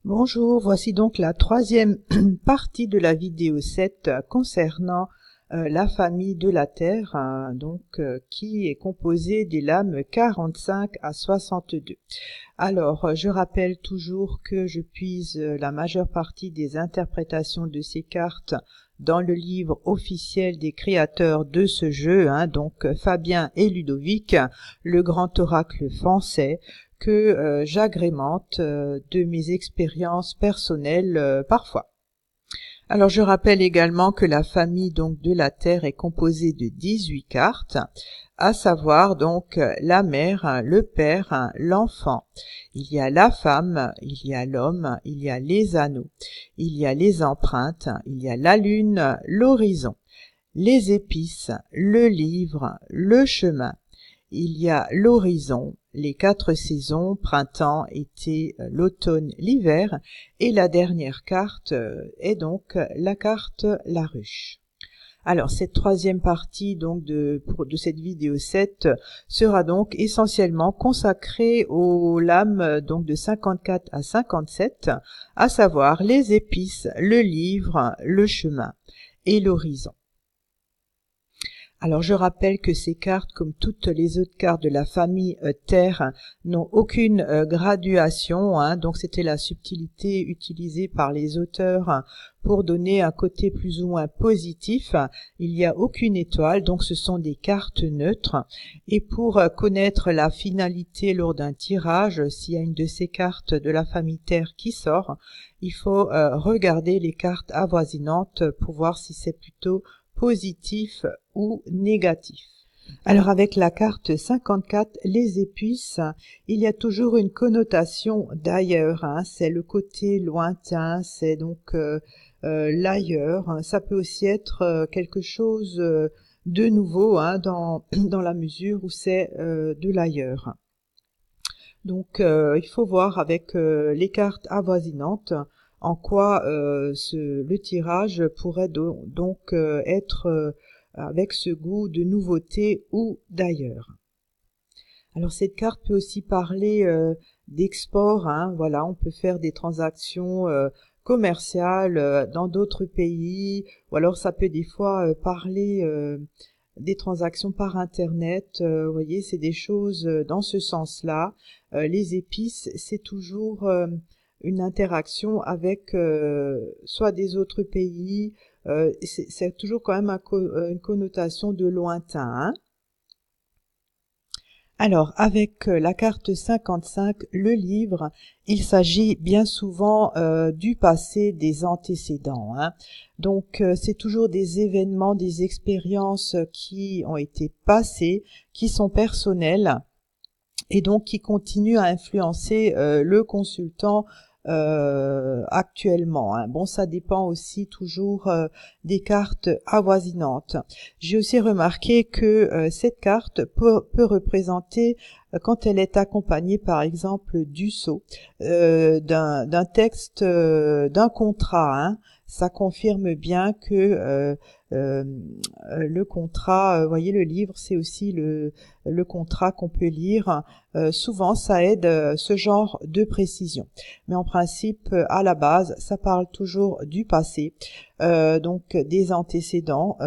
Bonjour, voici donc la troisième partie de la vidéo 7 concernant la famille de la Terre, qui est composée des lames 45 à 62. Alors, je rappelle toujours que je puise la majeure partie des interprétations de ces cartes dans le livre officiel des créateurs de ce jeu, donc Fabien et Ludovic, le grand oracle français, que j'agrémente de mes expériences personnelles parfois. Alors je rappelle également que la famille donc de la Terre est composée de 18 cartes, à savoir donc la mère, le père, l'enfant. Il y a la femme, il y a l'homme, il y a les anneaux, il y a les empreintes, il y a la lune, l'horizon, les épices, le livre, le chemin. Il y a l'horizon, les 4 saisons, printemps, été, l'automne, l'hiver, et la dernière carte est donc la carte la ruche. Alors cette troisième partie donc de cette vidéo 7 sera donc essentiellement consacrée aux lames donc de 54 à 57, à savoir les épices, le livre, le chemin et l'horizon. Alors je rappelle que ces cartes, comme toutes les autres cartes de la famille Terre, n'ont aucune graduation, donc c'était la subtilité utilisée par les auteurs pour donner un côté plus ou moins positif. Il n'y a aucune étoile, donc ce sont des cartes neutres. Et pour connaître la finalité lors d'un tirage, s'il y a une de ces cartes de la famille Terre qui sort, il faut regarder les cartes avoisinantes pour voir si c'est plutôt positif ou négatif. Alors avec la carte 54, les épices, il y a toujours une connotation d'ailleurs, c'est le côté lointain, c'est donc l'ailleurs. Ça peut aussi être quelque chose de nouveau dans la mesure où c'est de l'ailleurs. Donc il faut voir avec les cartes avoisinantes en quoi le tirage pourrait donc être avec ce goût de nouveauté ou d'ailleurs. Alors cette carte peut aussi parler d'export, voilà, on peut faire des transactions commerciales dans d'autres pays, ou alors ça peut des fois parler des transactions par internet, vous voyez, c'est des choses dans ce sens-là. Les épices, c'est toujours une interaction avec soit des autres pays, c'est toujours quand même une connotation de lointain. Alors, avec la carte 55, le livre, il s'agit bien souvent du passé, des antécédents. Donc, c'est toujours des événements, des expériences qui ont été passées, qui sont personnelles et donc qui continuent à influencer le consultant actuellement. Bon, ça dépend aussi toujours des cartes avoisinantes. J'ai aussi remarqué que cette carte peut représenter, quand elle est accompagnée par exemple du sceau, d'un texte, d'un contrat, ça confirme bien que le contrat, vous voyez, le livre, c'est aussi le contrat qu'on peut lire. Souvent, ça aide ce genre de précision. Mais en principe, à la base, ça parle toujours du passé, donc des antécédents.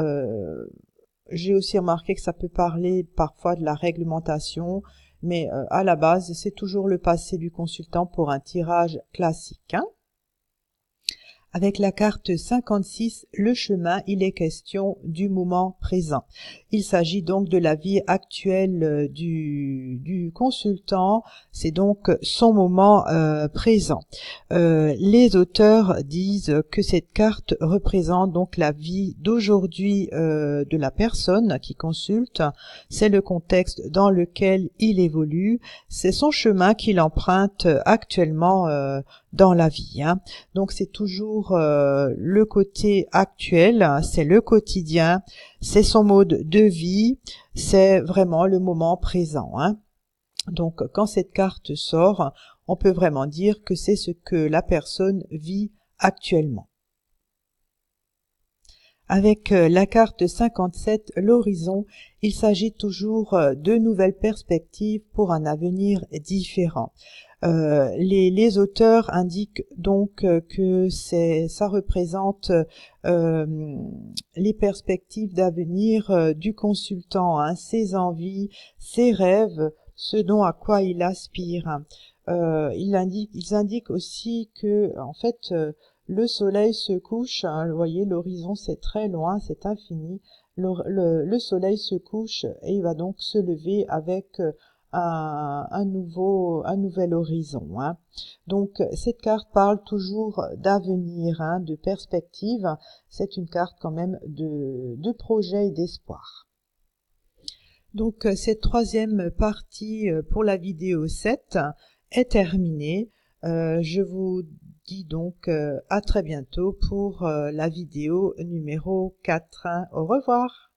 J'ai aussi remarqué que ça peut parler parfois de la réglementation, mais à la base, c'est toujours le passé du consultant pour un tirage classique. Avec la carte 56, le chemin, il est question du moment présent. Il s'agit donc de la vie actuelle du consultant, c'est donc son moment présent. Les auteurs disent que cette carte représente donc la vie d'aujourd'hui de la personne qui consulte, c'est le contexte dans lequel il évolue, c'est son chemin qu'il emprunte actuellement dans la vie. Donc c'est toujours le côté actuel, c'est le quotidien, c'est son mode de vie, c'est vraiment le moment présent. Donc quand cette carte sort, on peut vraiment dire que c'est ce que la personne vit actuellement. Avec la carte 57, l'horizon, il s'agit toujours de nouvelles perspectives pour un avenir différent. Les auteurs indiquent donc que ça représente les perspectives d'avenir du consultant, hein, ses envies, ses rêves, ce dont à quoi il aspire. Ils indiquent aussi que en fait le soleil se couche, hein, vous voyez l'horizon c'est très loin, c'est infini. Le soleil se couche et il va donc se lever avec un nouvel horizon, hein. Donc cette carte parle toujours d'avenir, hein, de perspective. C'est une carte quand même de projet et d'espoir. Donc cette troisième partie pour la vidéo 7 est terminée. Je vous dis donc à très bientôt pour la vidéo numéro 4. Au revoir.